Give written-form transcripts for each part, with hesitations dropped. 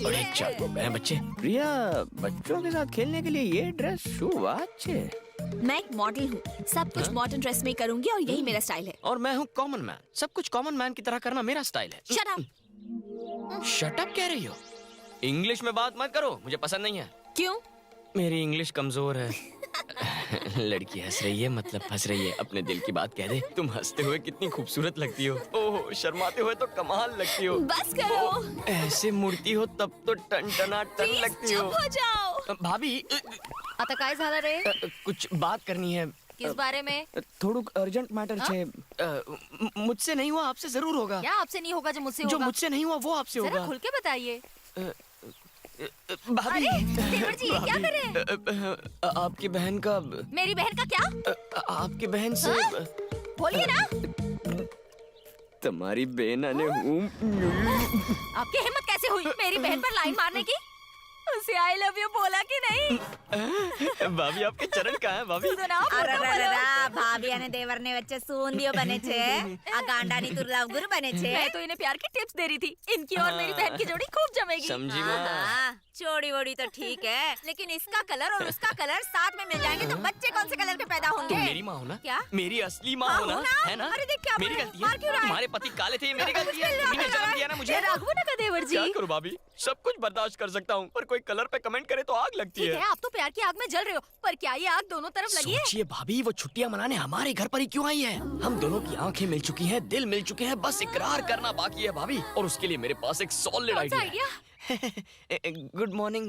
बड़े चालू हैं बच्चे। प्रिया, बच्चों के साथ खेलने के लिए ये ड्रेस शू अच्छे। मैं एक मॉडल हूँ, सब कुछ मॉडर्न ड्रेस में करूंगी और यही मेरा स्टाइल है। और मैं हूँ कॉमन मैन, सब कुछ कॉमन मैन की तरह करना मेरा स्टाइल है। Shut up. शट अप कह रही हो? इंग्लिश में बात मत करो, मुझे पसंद नहीं है। क्यों? मेरी इंग्लिश कमजोर है। लड़की हंस रही है, मतलब हंस रही है, अपने दिल की बात कह दे। तुम हंसते हुए कितनी खूबसूरत लगती हो। ओह, शर्माते हुए तो कमाल लगती हो। बस करो। ऐसे मुड़ती हो तब तो टन लगती हो। चुप हो जाओ। भाभी, आता काय झालं रे? कुछ बात करनी है। किस बारे में? थोड़ुक अर्जेंट मैटर छे। मुझसे नहीं हुआ, आपसे जरूर होगा। क्या आपसे नहीं होगा जो मुझसे जो होगा? मुझसे नहीं हुआ वो आपसे जरा होगा। खुल के बताइए। भाभी, अरे, देवर जी, ये क्या कर रहे हैं? आपकी बहन का। मेरी बहन का क्या? आपकी बहन से। हाँ? बोलिए ना। तुम्हारी बहन आने हूँ। आपकी हिम्मत कैसे हुई मेरी बहन पर लाइन मारने की? उसे आई लव यू बोला कि नहीं? भाभी, आपके चरण कहाँ हैं भाभी? भाभी અને દેવરને વચ્ચે સુંદીઓ બને છે આ ગાંડાની તુરલા ઉગુર બને છે। मैं तो इन्हें प्यार की टिप्स दे रही थी, इनकी और मेरी बहन की जोड़ी खूब जमेगी। समझी माँ। हाँ, चोड़ी वोड़ी तो ठीक है, लेकिन इसका कलर और उसका कलर साथ में मिल जाएंगे तो बच्चे कौन से कलर के पैदा होंगे? तुम मेरी माँ हो ना? क्या? मेरी असली माँ हो ना? है ना? अरे देख क्या मेरी बोल रहे गलती हैं? मार क्यों रहा है? तुम्हारे पति काले थे, ये मेरी गलती है। तुमने जन्म दिया ना मुझे। राघव ना का देवर जी। क्या करूँ भाभी, सब कुछ बर्दाश्त कर सकता हूँ, पर कोई कलर पे कमेंट करे तो आग लगती ठीक है। है, आप तो प्यार की आग में जल रहे हो, पर क्या ये आग दोनों तरफ लगी है? सोचिए भाभी, वो छुट्टियां मनाने हमारे घर पर ही क्यों आई है? हम दोनों की आंखें मिल चुकी हैं, दिल मिल चुके हैं, बस इकरार करना बाकी है भाभी। और उसके लिए मेरे पास एक सॉलिड कौन सा आइडिया है। Good morning.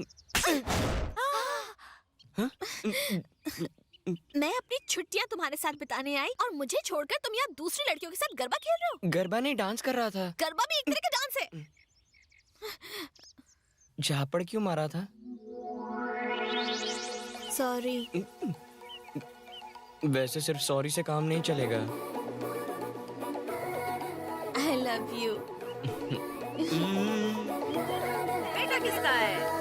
मैं अपनी छुट्टियां तुम्हारे साथ बिताने आई और मुझे छोड़कर तुम यहाँ दूसरी लड़कियों के साथ गरबा खेल रहे हो। गरबा नहीं, डांस कर रहा था। गरबा भी एक तरह का डांस है। झापड़ क्यों मारा था? सॉरी। वैसे सिर्फ सॉरी से काम नहीं चलेगा। I love you. बेटा किसका है?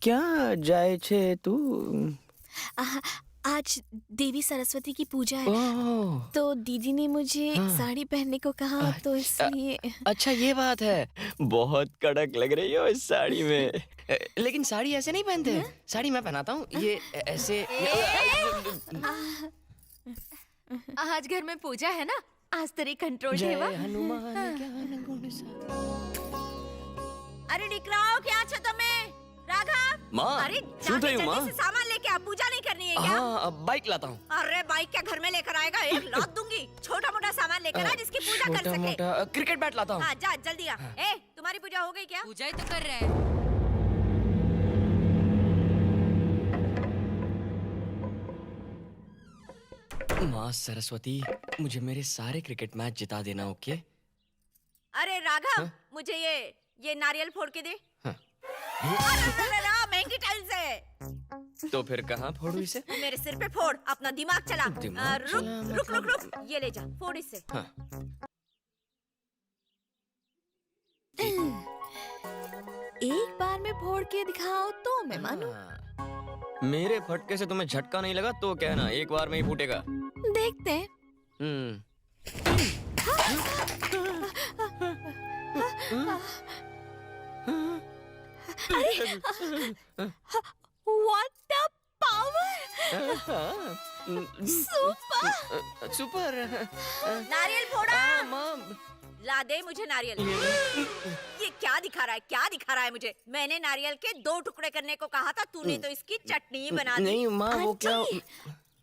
क्या जाए छे तू? आज देवी सरस्वती की पूजा है, ओह, तो दीदी ने मुझे हाँ। साड़ी पहनने को कहा, तो इसलिए। अच्छा ये बात है। बहुत कड़क लग रही हो इस साड़ी में। लेकिन साड़ी ऐसे नहीं पहनते। साड़ी मैं पहनाता हूँ, ये ऐसे। आज घर में पूजा है ना, आज तेरी कंट्रोल जय ठेवा। हनुमान ज्ञान गुण अरे निकलाओ, क्या छो તમે? राघव, माँ, अरे શું जाके થયું, जल्दी माँ? से सामान लेके आ, पूजा नहीं करनी है क्या? हाँ, अब बाइक लाता हूँ। अरे बाइक क्या घर में लेकर आएगा? एक लात दूंगी। छोटा मोटा सामान लेकर आ जिसकी पूजा कर छोटा सके। मोटा क्रिकेट बैट लाता हूँ। हाँ जा जल्दी आ। ए, तुम्हारी पूजा हो गई क्या? पूजा ही तो कर रहे हैं। माँ सरस्वती, मुझे मेरे सारे क्रिकेट मैच जिता देना, ओके? अरे राघव, हाँ? मुझे ये नारियल फोड़ के दे। हाँ। अरे महंगी तो फिर कहाँ फोड़ू इसे? मेरे सिर पे फोड़, अपना दिमाग चला। दिमाग रुक चला रुक रुक मतलब- रुक, ये ले जा, फोड़ इससे। हाँ। एक बार में फोड़ के दिखाओ तो मैं मानूं। हाँ। मेरे फटके से तुम्हें झटका नहीं लगा तो क्या ना, एक बार में ही फूटेगा। देखते हैं। What the power! Super! Super. नारियल फोड़ा। मम। ला दे मुझे नारियल। ये क्या दिखा रहा है, क्या दिखा रहा है मुझे? मैंने नारियल के 2 टुकड़े करने को कहा था, तूने तो इसकी चटनी बना दी। नहीं माँ, वो क्या? आंटी,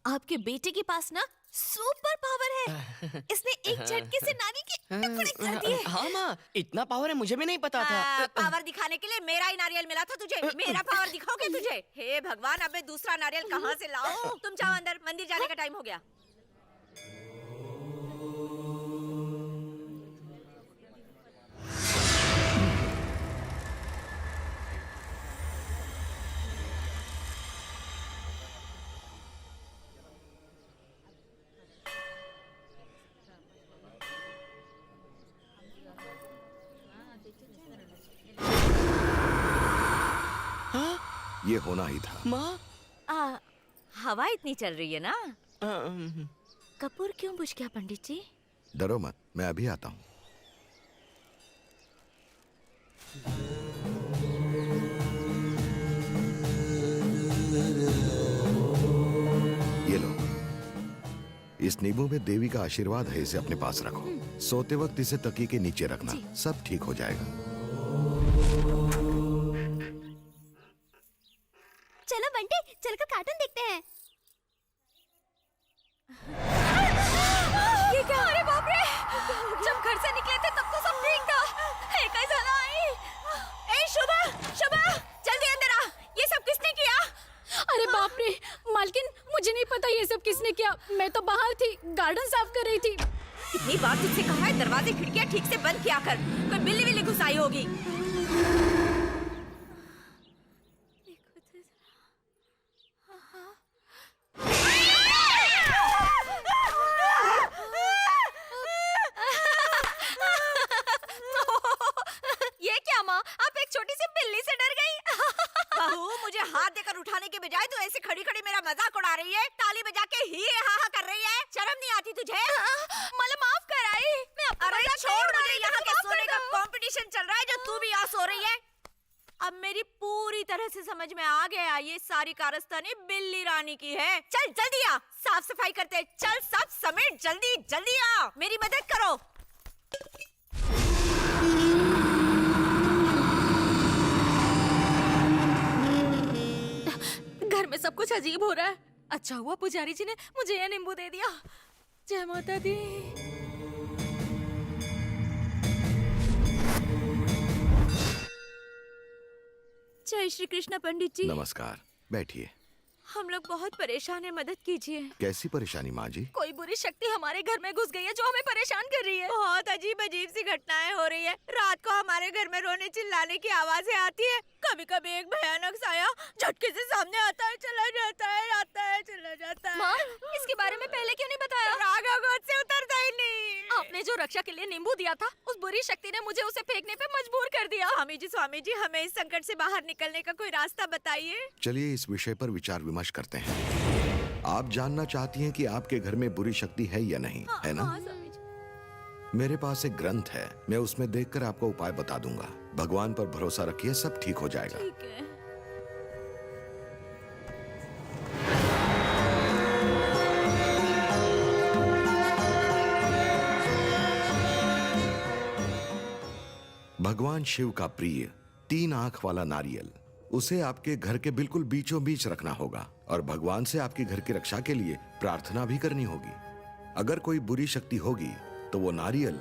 आपके बेटे के पास ना सुपर पावर है। इसने एक झटके से नानी के टुकड़े कर दिए। हाँ माँ, इतना पावर है मुझे भी नहीं पता था। पावर दिखाने के लिए मेरा ही नारियल मिला था तुझे। मेरा पावर दिखाओगे तुझे? हे भगवान, अबे दूसरा नारियल कहाँ से लाऊं? तुम जाओ अंदर, मंदिर जाने का टाइम हो गया। ये होना ही था। माँ, हवा इतनी चल रही है ना। कपूर क्यों बुझ गया पंडित जी? डरो मत, मैं अभी आता हूँ। ये लो, इस नींबू में देवी का आशीर्वाद है, इसे अपने पास रखो। सोते वक्त इसे तकिए के नीचे रखना, सब ठीक हो जाएगा। चलो बंटे, चलकर कार्टून देखते हैं। ये क्या? अरे बाप रे! जब घर से निकले थे तब तो सब ठीक था। एक ऐसा आई। ए शुभा, शुभा, जल्दी अंदर आ। ये सब किसने किया? अरे बाप रे मालकिन, मुझे नहीं पता ये सब किसने किया। मैं तो बाहर थी, गार्डन साफ कर रही थी। कितनी बार तुझसे कहा है दरवाजे खिड़कियां ठीक से बंद किया कर, कोई बिल्ली विल्ली घुस आई होगी। ये क्या माँ? आप एक छोटी सी बिल्ली से डर गई? बहू, मुझे हाथ देकर उठाने के बजाय तू ऐसे खड़ी खड़ी मेरा मजाक उड़ा रही है, ताली बजा के ही हा हा कर रही है। शर्म नहीं आती तुझे? मतलब माफ कर आई। मैं आपको अरे मजाक छोड़, नहीं उड़ा मुझे रही थी, यहाँ के माफ कर सोने का दो। कंपटीशन चल रहा है जो तू भी यहाँ सो रही है। अब मेरी पूरी तरह से समझ में आ गया, ये सारी कारस्तानी बिल्ली रानी की है। चल जल्दी आ, साफ सफाई करते। चल सब समेट, जल्दी जल्दी आ, मेरी मदद करो। घर में सब कुछ अजीब हो रहा है। अच्छा हुआ पुजारी जी ने मुझे ये नींबू दे दिया। जय माता दी। जय श्री कृष्ण पंडित जी। नमस्कार, बैठिए। हम लोग बहुत परेशान हैं, मदद कीजिए। कैसी परेशानी माँ जी? कोई बुरी शक्ति हमारे घर में घुस गई है जो हमें परेशान कर रही है। बहुत अजीब अजीब सी घटनाएं हो रही है। रात को हमारे घर में रोने चिल्लाने की आवाजें आती है। कभी कभी एक भयानक साया झटके से सामने आता है, चला जाता है, आता है, चला जाता है। माँ, इसके बारे में पहले क्यों नहीं बताया? रागा गोद से उतरता ही नहीं। आपने जो रक्षा के लिए नींबू दिया था, उस बुरी शक्ति ने मुझे उसे फेंकने पे मजबूर कर दिया। स्वामी जी, हमें इस संकट से बाहर निकलने का कोई रास्ता बताइए। चलिए इस विषय पर विचार विमर्श करते हैं। आप जानना चाहती हैं कि आपके घर में बुरी शक्ति है या नहीं, है ना? हाँ, स्वामी जी। मेरे पास एक ग्रंथ है, मैं उसमें देखकर आपको उपाय बता दूंगा। भगवान पर भरोसा रखिए, सब ठीक हो जाएगा। ठीक है। भगवान शिव का प्रिय 3 आंख वाला नारियल, उसे आपके घर के बिल्कुल बीचों बीच रखना होगा और भगवान से आपके घर की रक्षा के लिए प्रार्थना भी करनी होगी। अगर कोई बुरी शक्ति होगी तो वो नारियल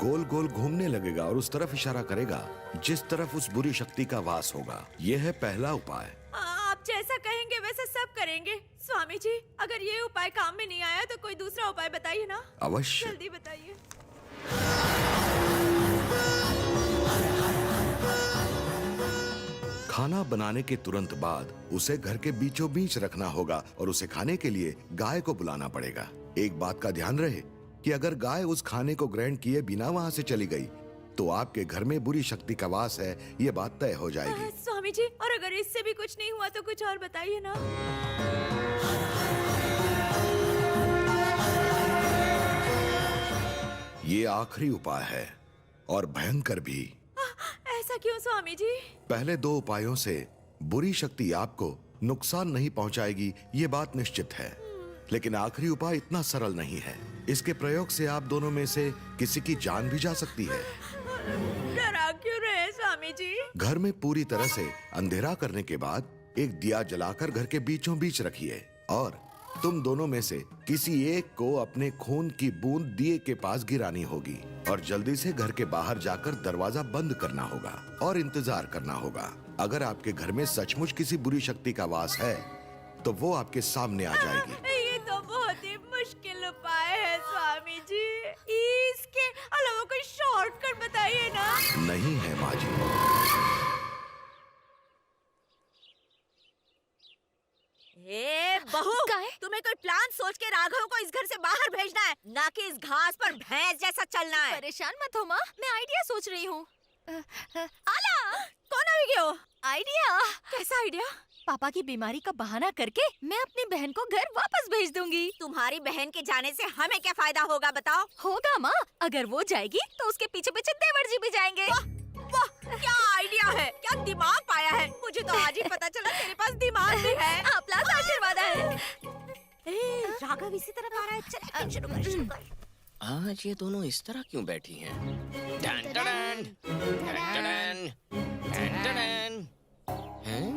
गोल गोल घूमने लगेगा और उस तरफ इशारा करेगा जिस तरफ उस बुरी शक्ति का वास होगा। यह है पहला उपाय। आप जैसा कहेंगे वैसा सब करेंगे। स्वामी जी, अगर ये उपाय काम में नहीं आया तो कोई दूसरा उपाय बताइए ना। अवश्य। जल्दी बताइए। खाना बनाने के तुरंत बाद उसे घर के बीचों बीच रखना होगा और उसे खाने के लिए गाय को बुलाना पड़ेगा। एक बात का ध्यान रहे कि अगर गाय उस खाने को ग्रहण किए बिना वहाँ से चली गई तो आपके घर में बुरी शक्ति का वास है, ये बात तय हो जाएगी। स्वामी जी, और अगर इससे भी कुछ नहीं हुआ तो कुछ और बताइए ना। ये आखिरी उपाय है और भयंकर भी। ऐसा क्यों स्वामी जी? पहले 2 उपायों से बुरी शक्ति आपको नुकसान नहीं पहुंचाएगी, ये बात निश्चित है। लेकिन आखिरी उपाय इतना सरल नहीं है। इसके प्रयोग से आप दोनों में से किसी की जान भी जा सकती है। डरा क्यों रहे स्वामी जी? घर में पूरी तरह से अंधेरा करने के बाद एक दिया जलाकर घर के बीचों बीच रखिए और तुम दोनों में से किसी एक को अपने खून की बूंद दिए के पास गिरानी होगी और जल्दी से घर के बाहर जाकर दरवाजा बंद करना होगा और इंतजार करना होगा। अगर आपके घर में सचमुच किसी बुरी शक्ति का वास है तो वो आपके सामने आ जाएगी। ये तो बहुत ही मुश्किल उपाय है स्वामी जी। इसके अलावा कोई शॉर्टकट बताइए ना। नहीं है माँ जी। ए बहू, तुम्हें कोई प्लान सोच के राघव को इस घर से बाहर भेजना है, ना कि इस घास पर भैंस जैसा चलना है। परेशान मत हो माँ, मैं आइडिया सोच रही हूँ। आला, कौन आ गया? आइडिया? कैसा आइडिया? पापा की बीमारी का बहाना करके मैं अपनी बहन को घर वापस भेज दूंगी। तुम्हारी बहन के जाने से हमें क्या फायदा होगा बताओ? होगा माँ, अगर वो जाएगी तो उसके पीछे पीछे देवर जी भी जाएंगे। वाह, क्या आइडिया है, क्या दिमाग पाया है। मुझे तो आज ही पता चला तेरे पास दिमाग भी है। आपका आशीर्वाद है। राघव इसी तरफ आ रहा है। चल शुरू कर, शुरू कर। आज ये दोनों इस तरह क्यों बैठी हैं? Done done, done done, done done. हैं?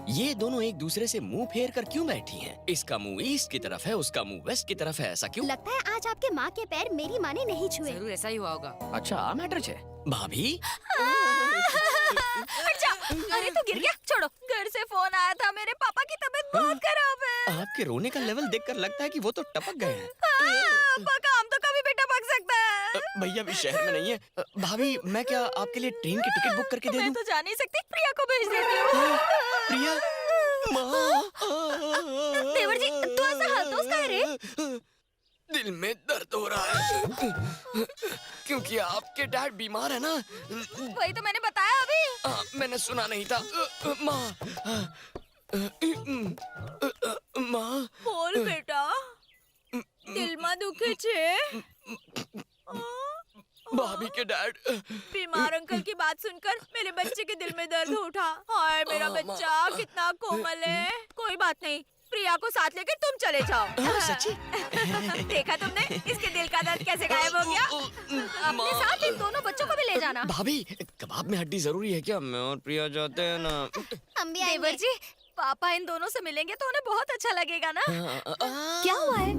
ये दोनों एक दूसरे से मुंह फेर कर क्यों बैठी हैं? इसका मुंह ईस्ट की तरफ है, उसका मुंह वेस्ट की तरफ है, ऐसा क्यों? लगता है आज आपके माँ के पैर मेरी माँ ने नहीं छुए। जरूर ऐसा ही हुआ होगा। अच्छा आ मैटर है भाभी। हट जा। अरे तू गिर गया, छोड़ो। घर से फोन आया था, मेरे पापा की तबीयत बहुत खराब है। आपके रोने का लेवल देखकर लगता है कि वो तो टपक गए हैं। पापा काम तो कभी भी टपक सकता है। भैया भी शहर में नहीं है। भाभी मैं क्या आपके लिए ट्रेन की टिकट बुक करके दे मैं दूं? तो जा नहीं सकती, प्रिया को भेज देती हूँ। प्रिया माँ। देवर जी, तू ऐसा हंसोस काहे रे? दिल में दर्द हो रहा है क्योंकि आपके डैड बीमार है ना। वही तो मैंने बताया अभी। मैंने सुना नहीं था। माँ माँ बोल बेटा, दिल में दुखे छे? भाभी के डैड बीमार अंकल की बात सुनकर मेरे बच्चे के दिल में दर्द उठा। हाय मेरा बच्चा कितना कोमल है। कोई बात नहीं, प्रिया को साथ लेकर तुम चले जाओ। सच्ची? देखा तुमने इसके दिल का दर्द कैसे गायब हो गया? अपने साथ इन दोनों बच्चों को भी ले जाना। भाभी कबाब में हड्डी जरूरी है क्या? मैं और प्रिया जाते हैं ना। हम भी देवर आएंगे। जी, पापा इन दोनों से मिलेंगे तो उन्हें बहुत अच्छा लगेगा ना। क्या हुआ है?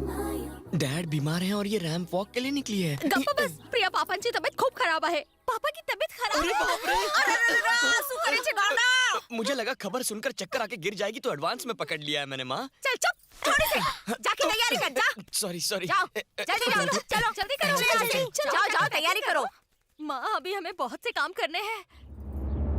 डैड बीमार है और ये रैंप वॉक के लिए निकली है। गप्पा बस। प्रिया पापांची तबीयत खूप खराब है। पापा की तबीयत खराब अरे बाप रे। आंसू करे छे गाना। मुझे लगा खबर सुनकर चक्कर आके गिर जाएगी तो एडवांस में पकड़ लिया है मैंने। माँ चल चुप, थोड़ी सी जाके तैयारी कर। जा सॉरी सॉरी। जाओ, जल्दी जाओ, चलो जल्दी करो। जाओ जाओ तैयारी करो। माँ, अभी हमें बहुत से काम करने हैं।